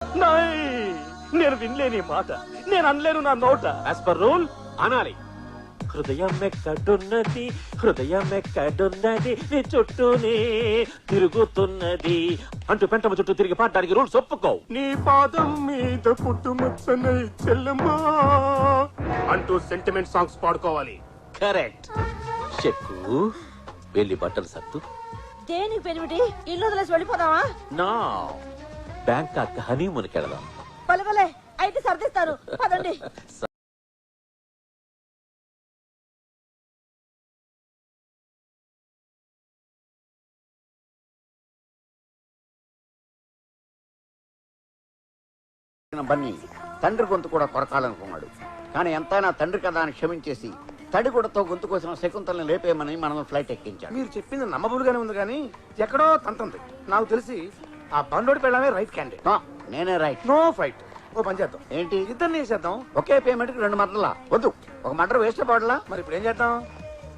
నేను వినలేని మాట, నేను అనలేను నా నోట. యాజ్ పర్ రూల్ అనాలి. హృదయం ఎక్కడున్నది, హృదయం ఎక్కడున్నది, నీ చుట్టూనే తిరుగుతున్నది అంటూ పెంటమ్మ చుట్టూ తిరిగి పాడడానికి రూల్స్ ఒప్పుకో. నీ పాదం మీద పుట్టుమచ్చనై చెల్లమ్మా అంటూ సెంటిమెంట్ సాంగ్స్ పాడుకోవాలి. కరెక్ట్. చెక్కు వెళ్ళి బట్టలు సత్తు. దేనికి పెరిమిటి? ఇల్లు వదిలేసి వెళ్ళిపోదామా? నా బ్యాంకాక్ హనీమూన్కి వెళదాం. పలవలే అయితే సర్దిస్తారు, పదండి. బన్నీ తండ్రి గొంతు కూడా కొరకాలనుకున్నాడు. కానీ ఎంతైనా తండ్రి కదా అని క్షమించేసి తడిగుడతో గొంతు కోసం శకుంతల్ని లేపేయమని మనం ఫ్లైట్ ఎక్కించాడు. మీరు చెప్పింది నమ్మబులుగానే ఉంది కానీ ఎక్కడో తంతంది. నాకు తెలిసి ఆ బండోడి పెళ్ళమే రైట్ క్యాండిడేట్. నేనే రైట్. No fight. ఓ పని చేద్దాం. ఏంటి? ఇద్దరిని చేద్దాం. ఒకే పేమెంట్ కి 2 మర్డర్లా? వద్దు, ఒక మర్డర్ వేస్ట్ పడలా. మరి ఇప్పుడు ఏం చేద్దాం?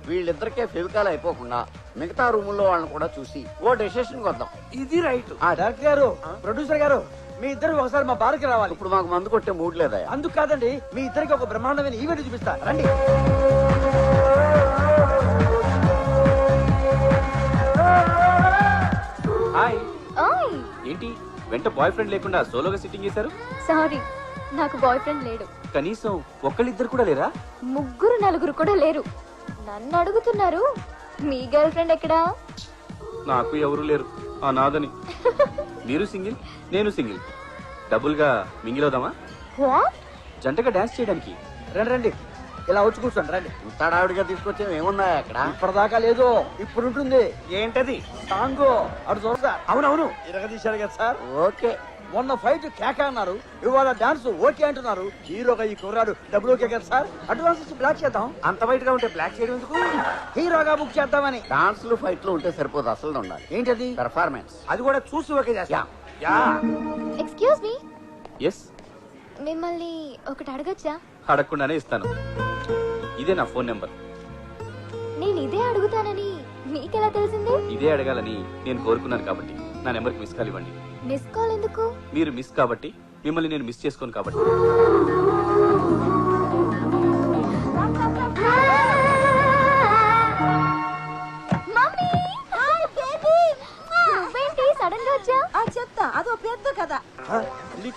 వీళ్ళిద్దరికే ఫెవికాల్ అయిపోకుండా మిగతా రూముల్లో వాళ్ళని కూడా చూసి ఓ డెసిషన్ వద్దాం. ఇది రైట్. డైరెక్టర్ గారు, ప్రొడ్యూసర్ గారు, మీ ఇద్దరు ఒకసారి మా బార్కి రావాలి. ఇప్పుడు మాకు మందు కొట్టే మూడ్ లేదా? అందుకు కాదండి, మీ ఇద్దరికి ఒక బ్రహ్మాండమైన ఈవెంట్ చూపిస్తా, రండి. హాయ్. ఏంటి వెంట బాయ్ ఫ్రెండ్ లేకుండా సోలోగా సిట్టింగ్ చేశారు? సారీ, నాకు బాయ్ ఫ్రెండ్ లేడు. కనీసం ఒక్కళ్ళిద్దరు కూడా లేరా? 3 4 కూడా లేరు. నన్ను అడుగుతున్నారు, మీ గర్ల్ ఫ్రెండ్ ఎక్కడా? నాకు ఎవరు లేరు, ఆ నాదని. మీరు సింగిల్, నేను సింగిల్. డబుల్ గా మింగిల్ అవుదామా? వాట్? జంటగా డాన్స్ చేయడానికి. రండి రండి, ఇలా వచ్చి కూర్చోండి, రండి. ఇంతడావిడిగా తీసుకొచ్చే ఏమున్నాయి అక్కడ? ఇప్పటిదాకా లేదు, ఇప్పుడు ఉంటుంది. ఏంటది? సాంగ్ అటు చూడదా? అవునవును, ఇరగదీశారు కదా సార్. ఓకే. మొన్న ఫైట్ కేక అన్నారు, ఇవాళ డాన్స్ ఓకే అంటున్నారు. హీరోగా ఈ కుర్రాడు డబ్బులు ఓకే కదా సార్. అడ్వాన్స్ ఇచ్చి బ్లాక్ చేద్దాం. అంత బయట గా ఉంటే బ్లాక్ చేయడం ఎందుకు? హీరోగా బుక్ చేద్దామని. డాన్స్లు ఫైట్లు ఉంటే సరిపోదు, అసలు ఉండాలి. ఏంటది? పెర్ఫార్మెన్స్. అది కూడా చూసి ఓకే చేస్తా. యా. Excuse me, yes. మిమ్మల్ని ఒకటి అడగచ్చా? అడగకుండానే ఇస్తాను. ఇదే నా ఫోన్ నెంబర్. నేను ఇదే అడుగుతానని మీకెలా తెలిసింది? ఇదే అడగాలని నేను కోరుకున్నాను కాబట్టి నా నెంబర్కి మిస్ కాల్ ఇవ్వండి. మిస్ కాల్ ఎందుకు? మీరు మిస్ కాబట్టి, మిమ్మల్ని నేను మిస్ చేసుకోను కాబట్టి. Mummy, hi baby. నువ్వేంటి సడన్ గా వచ్చా? చెప్తా, అదో పెద్ద కథ.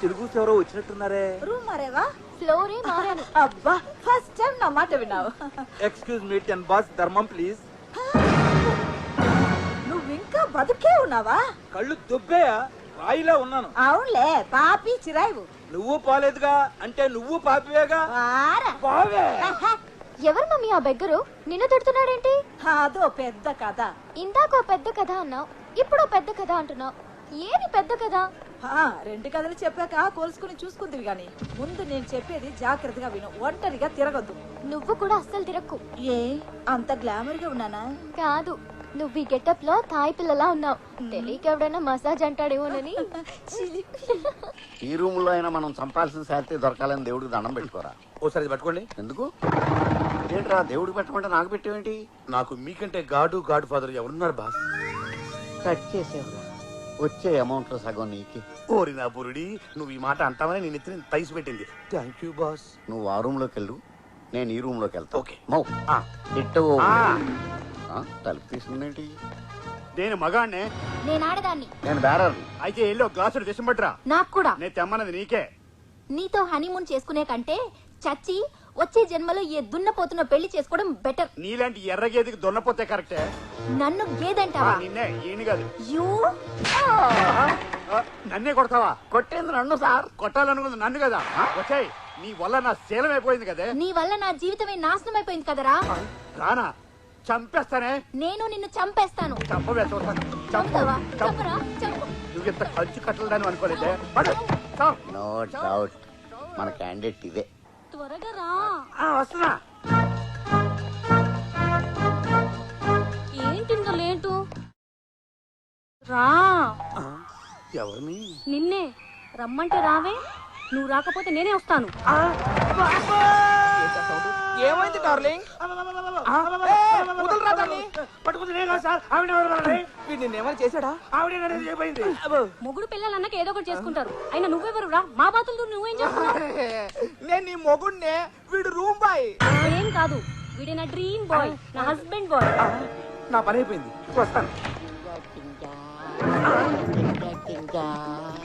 తెలుగు ఎవరో వచ్చినట్టున్నారే. రూమ్ మారేవా? ఫ్లోరే మారాను. అబ్బా, ఫస్ట్ టైం నా మాట విన్నావు. ఎక్స్క్యూజ్ మీ, 10 బాస్ ధర్మం ప్లీజ్. నువ్వు ఇంకా బతుకే ఉన్నావా? కళ్ళు దుబ్బేయా, రాయిలా ఉన్నాను. అవునులే, పాపి చిరాయివు. నువ్వు పోలేదుగా, అంటే నువ్వు పాపివేగా. వారా. పోవే. ఎవరు మమ్మీ ఆ బెగ్గరు? నిన్ను తిడుతున్నాడేంటి? అదో పెద్ద కథ. ఇందాకో పెద్ద కథ అన్నావు, ఇప్పుడు పెద్ద కథ అంటున్నావు. ఏది పెద్ద కథ? 2 కథలు చెప్పాక కోల్చుకుని చూసుకుందివి గాని, ముందు నేను చెప్పేది జాగ్రత్తగా విను. ఒంటరిగా తిరగద్దు. నువ్వు కూడా అస్సలు తిరక్కు. ఏ అంత గ్లామర్ గా ఉన్నానా? కాదు, నువ్వు ఈ గెటప్ లో తాయి పిల్లలా ఉన్నావు. తెలియక ఎవడైనా మసాజ్ అంటాడేమోనని. ఈ రూమ్ లో అయినా మనం చంపాల్సిన శాలరీ దొరకాలని దేవుడికి దండం పెట్టుకోరా. ఓసారి పట్టుకోండి. ఎందుకు? ఏంట్రా దేవుడికి పెట్టమంటే నాకు పెట్టేవేంటి? నాకు మీకంటే గాడ్ ఫాదర్ ఎవరున్నారు బాస్? కట్ చేసేవరా, వచ్చే అమౌంట్ లో సగం నీకే. ఓరి నా బురుడి, నువ్వు ఈ మాట అంటావని నేను ఎత్తిన తైసి పెట్టింది. Thank you boss. నువ్వు ఆ రూమ్ లోకి వెళ్ళు, నేను ఈ రూమ్ లోకి వెళ్తా. ఓకే. మౌ ఆ. ఇట్టు. ఆ. తలుపు తీసుకుందేంటి? నేను మగాడినే. నేను ఆడదాన్ని. నేను బేరర్. అయితే ఎల్లో గ్లాసుడు తెచ్చిపట్రా. నాకు కూడా. నేను తెమ్మన్నది నీకే. నీతో హనీమూన్ చేసుకునే కంటే చచ్చి వచ్చే జన్మలో ఏ దున్నపోతున్న పెళ్లి చేసుకోవడం బెటర్. నీలాంటి ఎర్రగేదికి దొన్నపోతే కరెక్టే. నన్ను గేదంటావా? నిన్నే, ఈయన కాదు. యూ. నన్నే కొడతావా? కొట్టేంది నన్ను సార్. కొట్టాలనుకుంది నన్ను కదా. వచ్చాయి, నీ వల్ల నా శీలం అయిపోయింది కదే. నీ వల్ల నా జీవితమే నాశనం అయిపోయింది కదరా. రానా, చంపేస్తానే. నేను నిన్ను చంపేస్తాను. చంపవే, చూస్తాను. చంపుతావా? చంపు. చంపరా? చంపు. నువ్వు ఇంత ఖర్చు కట్టలేదని అనుకోలేదే. పడు. చావు. నో డౌట్ మన క్యాండిడేట్ ఇదే. త్వరగా రా. వస్తున్నా. ఏంటింత లేటు? రా. ఎవరిని? నిన్నే రమ్మంటే రావే. నువ్వు రాకపోతే నేనే వస్తాను. ఏమైంది డార్లింగ్? పట్టుకుంది నేను కాదు సార్, ఆవిడ ఎవరు? వీడు నిన్నేమైనా చేశాడా? ఆవిడ అనేది ఏమైంది? మొగుడు పిల్లలన్నాక ఏదో ఒకటి చేసుకుంటారు. అయినా నువ్వెవరురా? మా బాతులతో నువ్వేం చేస్తున్నావు? నేను నీ మొగుడినే, వీడు రూమ్ బాయ్. ఏం కాదు, వీడే నా డ్రీమ్ బాయ్, నా హస్బెండ్ బాయ్. నా పని అయిపోయింది, వస్తాను.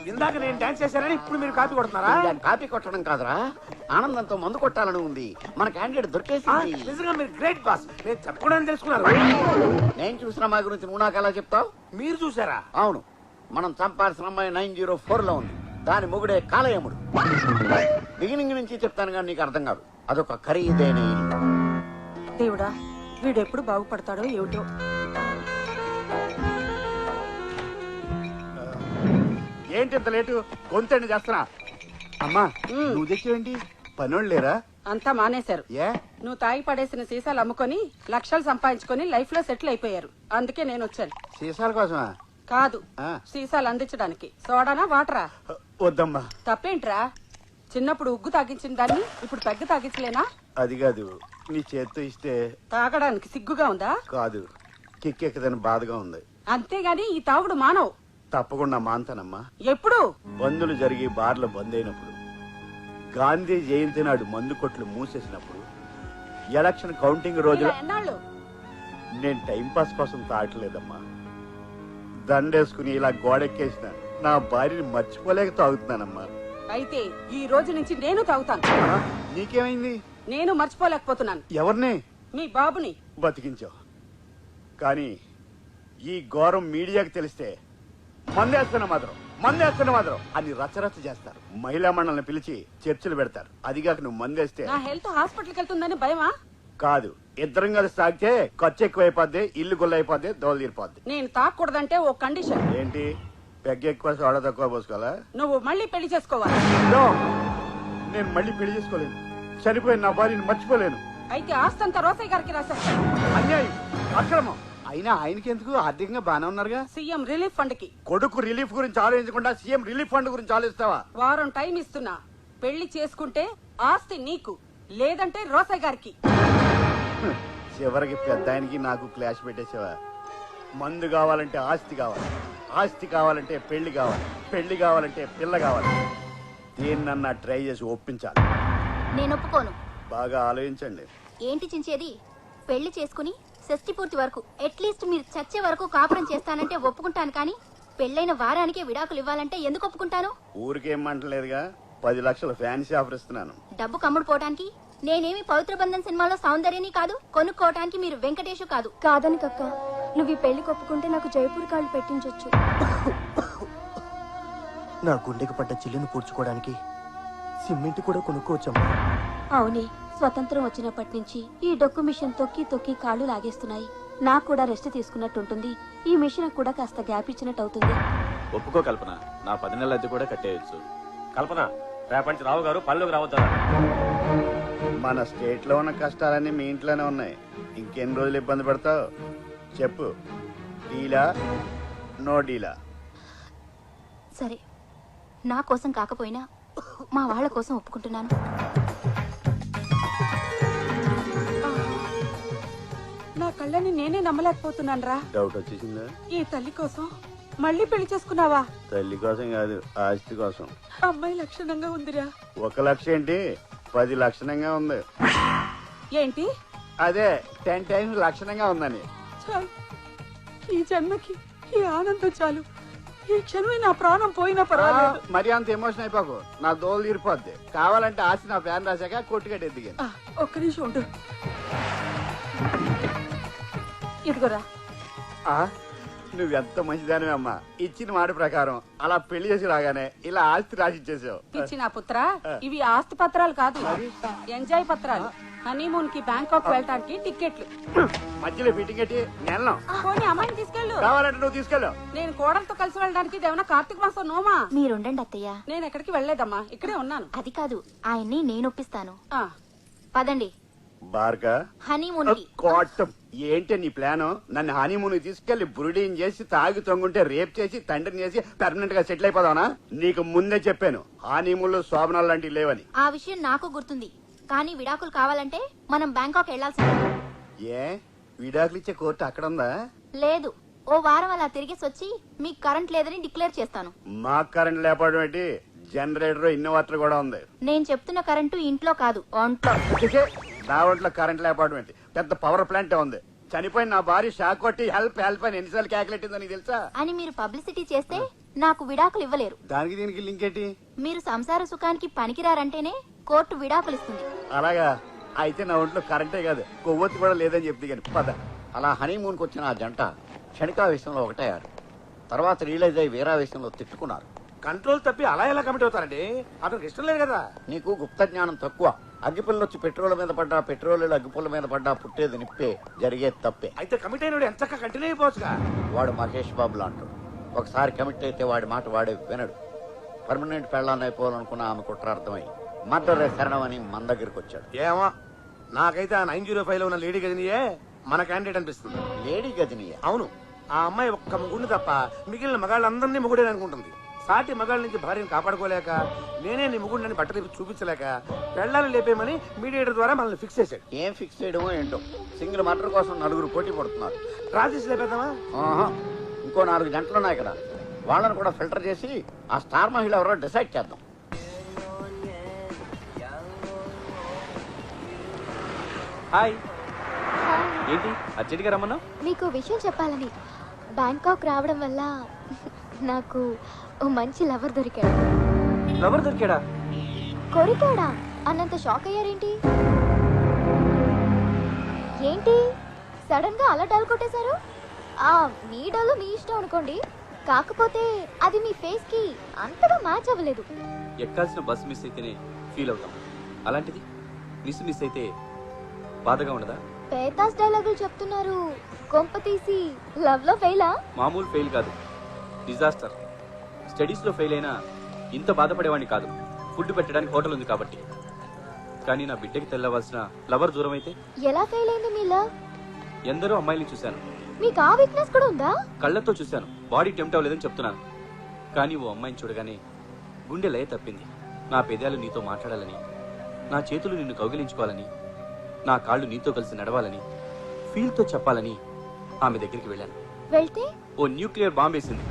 ఇందాక నేను డాన్స్ చేశానని ఇప్పుడు మీరు కాపీ కొడుతున్నారా? కాపీ కొట్టడం కాదురా, ఆనందంతో మందు కొట్టాలని ఉంది. మన క్యాండిడేట్ దొరికేసింది. నిజంగా మీరు గ్రేట్ బాస్. నేను చెప్పకూడదని తెలుసుకున్నారు. నేను చూసిన మా గురించి నువ్వు నాకు ఎలా చెప్తావు? మీరు చూసారా? అవును, మనం చంపాల్సిన అమ్మాయి 904 లో ఉంది. దాని మొగుడే కాలయముడు. బిగినింగ్ నుంచి చెప్తాను కానీ నీకు అర్థం కాదు. అదొక ఖరీదైన ఇల్లు. దేవుడా, వీడెప్పుడు బాగుపడతాడో ఏమిటో. ఏంటి ఇంత లేటు? గొంతండి చేస్తున్నా. అమ్మా నువ్వు తెచ్చేవేంటి? పనోళ్ళు లేరా? అంతా మానేశారు. ఏ? నువ్వు తాగి పడేసిన సీసాలు అమ్ముకొని లక్షలు సంపాదించుకొని లైఫ్ లో సెటిల్ అయిపోయారు. అందుకే నేను వచ్చాను. సీసాల కోసమా? కాదు, ఆ. సీసాలు అందించడానికి. సోడానా వాటరా? వద్దమ్మా. తప్పేంట్రా? చిన్నప్పుడు ఉగ్గు తాగించిన దాన్ని ఇప్పుడు పెగ్గ తాగించలేనా? అది కాదు, నీ చేత్తో ఇస్తే. తాగడానికి సిగ్గుగా ఉందా? కాదు, కిక్కెక్కదని బాధగా ఉంది. అంతేగాని ఈ తాగుడు మానవు. తప్పకుండా మాంతానమ్మా. ఎప్పుడు? బందులు జరిగి బార్లు బంద్ అయినప్పుడు, గాంధీ జయంతి నాడు మందు కొట్లు మూసేసినప్పుడు, ఎలక్షన్ కౌంటింగ్ రోజులు. ఇలా ఎన్నాళ్ళు? నేను టైంపాస్ కోసం తాగట్లేదమ్మా. దండేసుకుని ఇలా గోడెక్కేసిన నా భార్యని మర్చిపోలేక తాగుతున్నానమ్మా. అయితే ఈ రోజు నుంచి నేను తాగుతాను. నీకేమైంది? నేను మర్చిపోలేకపోతున్నాను. ఎవరిని? మీ బాబుని. బతికించావు. కానీ ఈ ఘోరం మీడియాకి తెలిస్తే మందేస్తున్న మాత్రం అని రచ్చరచ్చ చేస్తారు. మహిళా మండలిని పిలిచి చర్చలు పెడతారు. అదిగాక నువ్వు మందేస్తే. నా హెల్త్ హాస్పిటల్కి వెళ్తుందని భయమా? కాదు, ఇద్దరం కలిసి తాగితే ఖర్చు ఎక్కువైపోద్ది, ఇల్లు గుల్లైపోద్ది, దోలు తీరిపోద్ది. నేను తాగకూడదంటే ఓ కండిషన్. ఏంటి? పెగ్గ ఎక్కువ సోడా తక్కువ పోసుకోవాలా? నువ్వు మళ్ళీ పెళ్లి చేసుకోవాలి. నో, నేను మళ్ళీ పెళ్లి చేసుకోలేను. చనిపోయిన నా భార్యని మర్చిపోలేను. అయితే ఆస్తంతా రోసయ్య గారికి రాశారు. అన్యాయం, అక్రమం. అయినా ఆయనకి ఎందుకు? ఆర్థికంగా బానే ఉన్నారుగా. సీఎం రిలీఫ్ ఫండ్ కి. కొడుకు రిలీఫ్ గురించి ఆలోచించకుండా సీఎం రిలీఫ్ ఫండ్ గురించి ఆలోచిస్తావా? వారం టైం ఇస్తున్నా. పెళ్లి చేసుకుంటే ఆస్తి నీకు, లేదంటే రోసయ్య గారికి. చివరికి పెద్ద ఆయనకి నాకు క్లాష్ పెట్టేసావా? మందు కావాలంటే ఆస్తి కావాలి, ఆస్తి కావాలంటే పెళ్లి కావాలి, పెళ్లి కావాలంటే పిల్ల కావాలి. దేన్నన్నా ట్రై చేసి ఒప్పించాలి. నేను ఒప్పుకోను. బాగా ఆలోచించండి. ఏంటి చించేది? పెళ్లి చేసుకుని షష్టి పూర్తి వరకు అట్లీస్ట్ మీరు చచ్చే వరకు కాపురం చేస్తానంటే ఒప్పుకుంటాను, కానీ పెళ్ళైన వారానికే విడాకులు ఇవ్వాలంటే ఎందుకు ఒప్పుకుంటాను? ఊరికేమంటలేదుగా, 10 లక్షల ఫ్యాన్సీ ఆఫర్ ఇస్తున్నాను. డబ్బు కమ్ముడు పోవటానికి? నేనేమి పవిత్ర బంధం సినిమాలో సౌందర్యని కాదు, కొనుక్కోవటానికి మీరు వెంకటేషు కాదు. కాదని కక్క, నువ్వు ఈ పెళ్లి కొప్పుకుంటే నాకు జైపూర్ కాళ్ళు పెట్టించొచ్చు. నా గుండెకి పడ్డ చిల్లును పూడ్చుకోవడానికి సిమెంట్ కూడా కొనుక్కోవచ్చమ్మా. అవునే, స్వతంత్రం వచ్చినప్పటి నుంచి ఈ డొక్కు మిషన్ తొక్కి తొక్కి కాళ్ళు లాగేస్తున్నాయి. నాకు కూడా రెస్ట్ తీసుకున్నట్టుంటుంది. ఈ మిషన్ కూడా కాస్త గ్యాప్ ఇచ్చినట్టు అవుతుంది. ఒప్పుకో కల్పన, నా 10 నెలల అద్దె కూడా కట్టేయచ్చు. కల్పన, రేపటి నుంచి రావు గారు పనిలోకి రావద్దా? మన స్టేట్ లో ఉన్న కష్టాలన్నీ మీ ఇంట్లోనే ఉన్నాయి. ఇంకెన్ని రోజులు ఇబ్బంది పడతావు చెప్పు. డీలా నో డీలా? సరే, నా కోసం కాకపోయినా మా వాళ్ళ కోసం ఒప్పుకుంటున్నాను. నా కళ్ళని నేనే నమ్మలేకపోతున్నాను రా. డౌట్ వచ్చేసిందా? ఈ తల్లి కోసం మళ్ళీ పెళ్లి చేసుకున్నావా? తల్లి కోసం కాదు, ఆస్తి కోసం. అమ్మాయి లక్షణంగా ఉందిరా. 1 లక్ష ఏంటి, 10 లక్షణంగా ఉంది. ఏంటి? అదే 10 టైమ్స్ లక్షణంగా ఉందని. చాలు, ఈ జన్మకి ఈ ఆనందం చాలు. ఈ క్షణమే నా ప్రాణం పోయినా పర్వాలేదు. మరి అంత ఎమోషన్ అయిపోకు, నా దోలు తీరిపోద్ది. కావాలంటే ఆస్తి నా ఫ్యాన్ రాశాక కొట్టుకట్టే దిగాను. ఒక్క నిమిషం ఉండు. ఇదిగోరా. నువ్వెంత మంచిదానివే అమ్మా. ఇచ్చిన మాట ప్రకారం అలా పెళ్లి చేసి రాగానే ఇలా ఆస్తి రాసి ఇచ్చేసావు. ఇచ్చిన పుత్ర, ఇవి ఆస్తి పత్రాలు కాదు, ఎంజాయ్ పత్రాలు. హనీమూన్ కి బ్యాంకాక్ వెళ్ళటానికి టికెట్లు. మధ్యలో ఫిట్టింగ్ ఎట్టి నెలను పోనీ అమ్మాయిని తీసుకెళ్ళు. కావాలంటే నువ్వు తీసుకెళ్ళు. నేను కోడలతో కలిసి వెళ్ళడానికి ఇదేమన్నా కార్తీక మాసం నోమా? మీరుండండి అత్తయ్య. నేను ఎక్కడికి వెళ్ళలేదమ్మా, ఇక్కడే ఉన్నాను. అది కాదు, ఆయన్ని నేను ఒప్పిస్తాను. ఆ, పదండి బార్గా హనీమూన్ కి. కోటం ఏంటి నీ ప్లాను? నన్ను హనీమూన్ తీసుకెళ్లి బురుడీని చేసి తాగి తొంగుంటే రేప్ చేసి తండ్రిని చేసి పర్మనెంట్ గా సెటిల్ అయిపోదావునా? నీకు ముందే చెప్పాను హనీమూన్ లో శోభనాలు లాంటివి లేవని. ఆ విషయం నాకు గుర్తుంది. కానీ విడాకులు కావాలంటే మనం బ్యాంకాక్ వెళ్లాల్సిందే. ఏ విడాకులు ఇచ్చే కోర్టు అక్కడ ఉందా? లేదు, ఓ వారం అలా తిరిగేసి వచ్చి మీకు కరెంట్ లేదని డిక్లేర్ చేస్తాను. మాకు కరెంట్ లేకపోవడం ఏంటి? జనరేటర్ ఇన్వర్టర్ కూడా ఉంది. నేను చెప్తున్న కరెంటు ఇంట్లో కాదు, ఒంట్లో. నా ఒంట్లో కరెంట్ లేకపోవడం ఏంటి? పెద్ద పవర్ ప్లాంట్ ఉంది. చనిపోయిన నా భార్య షాక్ కొట్టి హెల్ప్ హెల్ప్ అని ఎన్నిసార్లు క్యాకులెట్టిందో నీకు తెలుసా? అని మీరు పబ్లిసిటీ చేస్తే నాకు విడాకులు ఇవ్వలేరు. దానికి దీనికి లింక్ ఏంటి? మీరు సంసార సుఖానికి పనికిరారంటేనే కోర్టు విడాకులు ఇస్తుంది. అలాగా? అయితే నా ఒంట్లో కరెంటే కాదు కొవ్వొత్తి కూడా లేదని చెప్తే కానీ పద. అలా హనీమూన్కి వచ్చిన ఆ జంట క్షణికావేశంలో ఒకటయ్యారు. తర్వాత రియలైజ్ అయ్యి వేరావేశంలో తిట్టుకున్నారు. కంట్రోల్ తప్పి అలా ఎలా కమిట్ అవుతారండి? అతనికి ఇష్టం లేదు కదా. నీకు గుప్త జ్ఞానం తక్కువ. అగ్గిపుల్ల వచ్చి పెట్రోల్ మీద పడ్డా, పెట్రోల్ అగ్గిపుల్ల మీద పడ్డా పుట్టేది నిప్పే, జరిగేది తప్పే. అయితే కమిట్ అయినోడు ఎంత కంటిన్యూ అయిపోవచ్చుగా. వాడు మహేష్ బాబు లాంటాడు. ఒకసారి కమిట్ అయితే వాడి మాట వాడే వినడు. పర్మనెంట్ పెళ్ళాన్ని అయిపోవాలనుకున్న ఆమె కుట్రార్థమై మర్డర్ శరణం అని మన దగ్గరికి వచ్చాడు. ఏమో నాకైతే ఆ 905 లో ఉన్న లేడీ గదినియే మన క్యాండిడేట్ అనిపిస్తుంది. లేడీ గదినియా? అవును. ఆ అమ్మాయి ఒక్క ముగ్గురిని తప్ప మిగిలిన మగాళ్ళందరినీ ముగుడే అనుకుంటుంది. సాటి మగాళ్ళ నుంచి భార్యను కాపాడుకోలేక నేనే నీ ముగుడిని బట్టలు చూపించలేక పెళ్ళాలను లేపేమని మీడియేటర్ ద్వారా మనల్ని ఫిక్స్ చేశాడు. ఏం ఫిక్స్ చేయడమో ఏంటో. సింగిల్ మర్డర్ కోసం 9 పోటీ పడుతున్నారు. రాజేష్ లేపేద్దామా? ఇంకో 4 గంటలున్నాయి ఇక్కడ. వాళ్ళని కూడా ఫిల్టర్ చేసి ఆ స్టార్ మహిళ ఎవరో డిసైడ్ చేద్దాం. హాయ్. ఏంటి అర్జెంట్గా రమ్మన్నా? మీకు విషయం చెప్పాలని. బ్యాంకాక్ రావడం వల్ల నాకు ఓ మంచి లవర్ దొరికాడు. లవర్ దొరికాడా? కొరికాడా అన్నంత షాక్ అయ్యారేంటి? ఏంటి సడన్ గా అలా డల్ కొట్టేశారు? మీ డల్ మీ ఇష్టం అనుకోండి, కాకపోతే అది మీ ఫేస్ కి అంతగా మ్యాచ్ అవ్వలేదు. ఎక్కాల్సిన బస్సు మిస్ అయితేనే ఫీల్ అవుతాం. అలాంటిది మిస్ అయితే బాధగా ఉండదా? పేతాస్ డైలాగులు చెప్తున్నారు. కొంప తీసి లవ్ లో ఫెయిలా? మామూలు ఫెయిల్ కాదు, డిజాస్టర్. స్టడీస్ లో ఫెయిల్ అయినా ఇంత బాధపడేవాడిని కాదు. ఫుడ్ పెట్టడానికి హోటల్ ఉంది కాబట్టి. కానీ నా బిడ్డకి తెల్లవలసిన లవర్ దూరం అయితే ఎలా ఫెయిల్ అయింది మీ లవ్? ఎందరో అమ్మాయిని చూశాను. మీకు ఆ వీక్నెస్ కూడా ఉందా? కళ్ళతో చూశాను, బాడీ టెంప్ట్ అవ్వలేదని చెప్తున్నాను. కానీ ఓ అమ్మాయిని చూడగానే గుండె లయ తప్పింది. నా పెదాలు నీతో మాట్లాడాలని, నా చేతులు నిన్ను కౌగిలించుకోవాలని, నా కాళ్ళు నీతో కలిసి నడవాలని, ఫీల్తో చెప్పాలని ఆమె దగ్గరికి వెళ్ళాను. వెళ్తే ఓ న్యూక్లియర్ బాంబ్ వేసింది.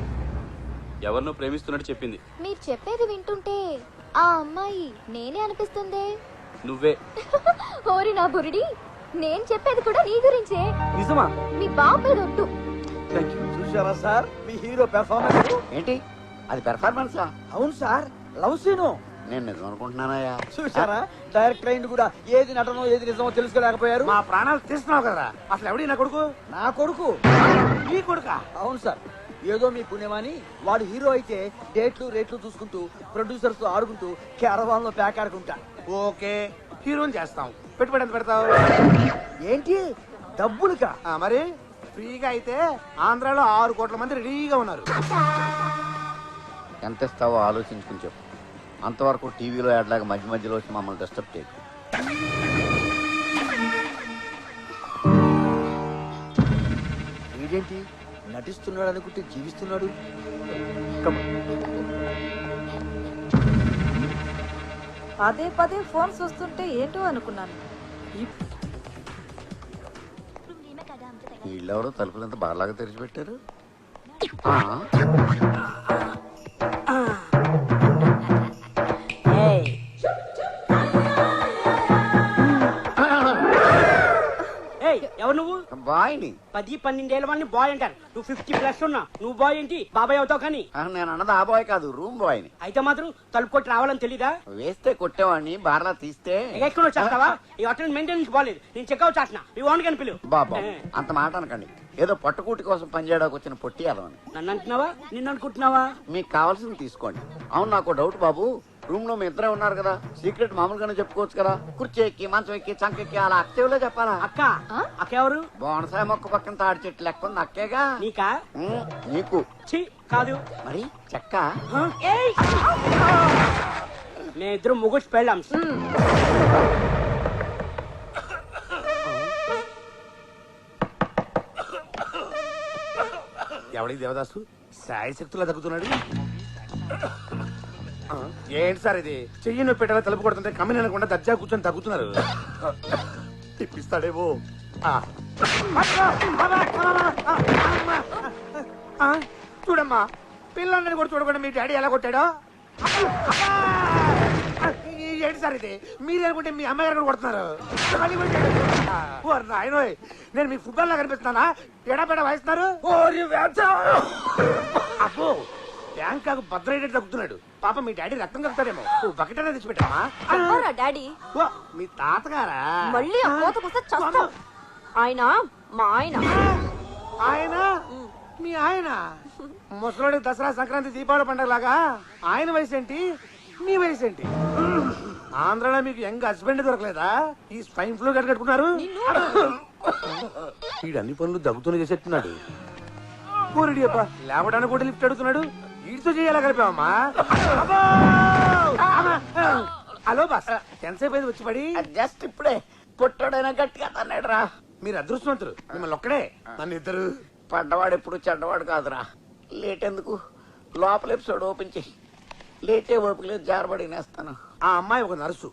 ఎవరినో ప్రేమిస్తున్నట్టు చెప్పింది. మీరు చెప్పేది వింటుంటే ఆ అమ్మాయి నేనే అనిపిస్తుందే. నువ్వే. ఓరి నా బురిడి, నేను చెప్పేది కూడా నీ గురించే. నిజమా? మీ బాబు దొట్టు. చూసారా సార్ మీ హీరో పెర్ఫార్మెన్స్? ఏంటి అది పెర్ఫార్మెన్సా? అవును సార్, లవ్ సీను. నేను నిజం అనుకుంటున్నానయ్యా. చూసారా డైరెక్టర్ అయింది కూడా ఏది నటనో ఏది నిజమో తెలుసుకోలేకపోయారు. మా ప్రాణాలు తీస్తున్నావు కదా. అసలు ఎవడి నా కొడుకు? నా కొడుకు. నీ కొడుకా? అవును సార్, ఏదో మీ పుణ్యమని వాడు హీరో అయితే డేట్లు రేట్లు చూసుకుంటూ ప్రొడ్యూసర్స్ తో ఆడుకుంటూ క్యారవాన్ లో ప్యాక్ ఆడుకుంటా. ఓకే, హీరోని చేస్తాం. పెట్టుబడి ఎంత పెడతావు? ఏంటి డబ్బులుకా? మరి ఫ్రీగా అయితే ఆంధ్రాలో 6 కోట్ల మంది రెడీగా ఉన్నారు. ఎంత ఇస్తావో ఆలోచించుకుని చెప్పు. అంతవరకు టీవీలో యాడ్లాగా మధ్య మధ్యలో వచ్చి మమ్మల్ని డిస్టర్బ్ చేయకు. ఇదేంటి నటిస్తున్నాడు అనుకుంటే జీవిస్తున్నాడు. పదే పదే ఫోన్స్ వస్తుంటే ఏంటో అనుకున్నాను. వీళ్ళెవరో తలుపులంతా బాగా తెరిచిపెట్టారు. ఎవరు నువ్వు? బాయ్ని. 10-12 ఏళ్ళ వాళ్ళని బాయ్ అంటారు. నువ్వు 50+ ఉన్నా. నువ్వు బాయ్ ఏంటి? బాబాయ్ అవుతావు. కానీ నేను అన్నది ఆ బాయ్ కాదు, రూమ్ బాయ్ని. అయితే మాత్రం తలుపు కొట్టి రావాలని తెలీదా? వేస్తే కొట్టేవాడిని, బార్లా తీస్తే ఎక్కడ వచ్చేస్తావా? ఈ హోటల్ మెయింటెనెన్స్ బాలేదు. నేను చెక్అవుట్ చేస్తున్నా. మీ ఓన్ కని పిలువు. బాబా అంత మాట అనకండి. ఏదో పట్టుకూటి కోసం పనిచేయడానికి వచ్చిన పొట్టి అదవని. నన్ను అంటున్నావా? నిన్ను అనుకుంటున్నావా? మీకు కావాల్సింది తీసుకోండి. అవును, నాకు డౌట్ బాబు. రూమ్ లో మీ ఇద్దరే ఉన్నారు కదా, సీక్రెట్ మామూలుగానే చెప్పుకోవచ్చు కదా. కుర్చీ ఎక్కి మంచం ఎక్కి చంకెక్కి అలా అక్కేవులో చెప్పాలా? అక్క అక్క ఎవరు? బోనసాయ మొక్క పక్కన తాడి చెట్టు లెక్క ఉంది అక్కేగా. నీకా? నీకు కాదు. మరి చెక్క. నేను ఇద్దరు ముగ్గురు పెళ్ళాం. ఎవడికి దేవదాసు శాయశక్తులా తగ్గుతున్నాడు. ఏంటి సార్ ఇది చెయ్యి నొప్పి పెట్టాలా తలుపు కొడుతుంటే కమ్మిని అనకుండా దర్జా కూర్చొని తగ్గుతున్నారు. తిప్పిస్తాడేమో. ఆ. ఆ, చూడమ్మా పిల్లల్ని కూడా చూడకుండా మీ డాడీ ఎలా కొట్టాడో. ఏంటి సార్ ఇది మీరు అనుకుంటే మీ అమ్మాయి గారు కొడుతున్నారు. మళ్ళీ కొట్టాడు. ఓ నాయనోయ్, నేను మీ ఫుట్బాల్ లా కనిపిస్తున్నానా? ఎడాపెడా వాయిస్తున్నారు. అబ్బో బ్యాంకాకు భద్రైతే తగ్గుతున్నాడు. పాప మీ డాడీ రక్తం కలుగుతాడేమో. బకెట్ అనేది తెచ్చిపెట్టామా? డాడీ ఓ, మీ తాతగారా? మళ్ళీ ఆ కోతకొస్తే చస్తాం. ఆయన మా ఆయన. ఆయన మీ ఆయన ముసలోడి దసరా సంక్రాంతి దీపావళి పండుగ లాగా ఆయన వయసు ఏంటి మీ వయసు ఏంటి? ఆంధ్రాలో మీకు యంగ్ హస్బెండ్ దొరకలేదా? ఈ స్వైన్ ఫ్లూ కట్టుకున్నారు. వీడు అన్ని పనులు దగ్గుతూనే చేసేట్టున్నాడు. పూరిడి అప్ప లేవడానికి కూడా లిఫ్ట్ అడుగుతున్నాడు. వీడితో చేయాలా కలిపామమ్మా? హలో బాస్, ఎంతసేపు అయింది వచ్చి పడి? జస్ట్ ఇప్పుడే పుట్టాడైనా గట్టిగా తన్నాడు రా. మీరు అదృష్టవంతులు, మిమ్మల్ని ఒక్కడే. నన్ను ఇద్దరు. పడ్డవాడు ఎప్పుడు చెడ్డవాడు కాదురా. లేట్ ఎందుకు, లోపల ఎపిసోడ్ ఓపెన్ చెయ్యి. లేటే ఓపిక లేదు, జారబడి నేస్తాను. ఆ అమ్మాయి ఒక నర్సు,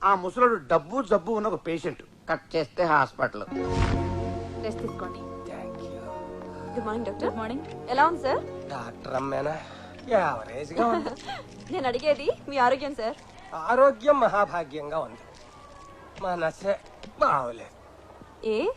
ఆ ముసలోడు డబ్బు జబ్బు ఉన్న ఒక పేషెంట్. కట్ చేస్తే హాస్పిటల్. రెస్ట్ తీసుకోండి. Good morning doctor. Good morning. ఎలా ఉంది సార్? డాక్టర్ అమ్మేనా? యావరేజ్ గా ఉంది. నేను అడిగేది మీ ఆరోగ్యం సార్. ఆరోగ్యం మహాభాగ్యంగా ఉంది. మనసే బాగోలేదు. ఏ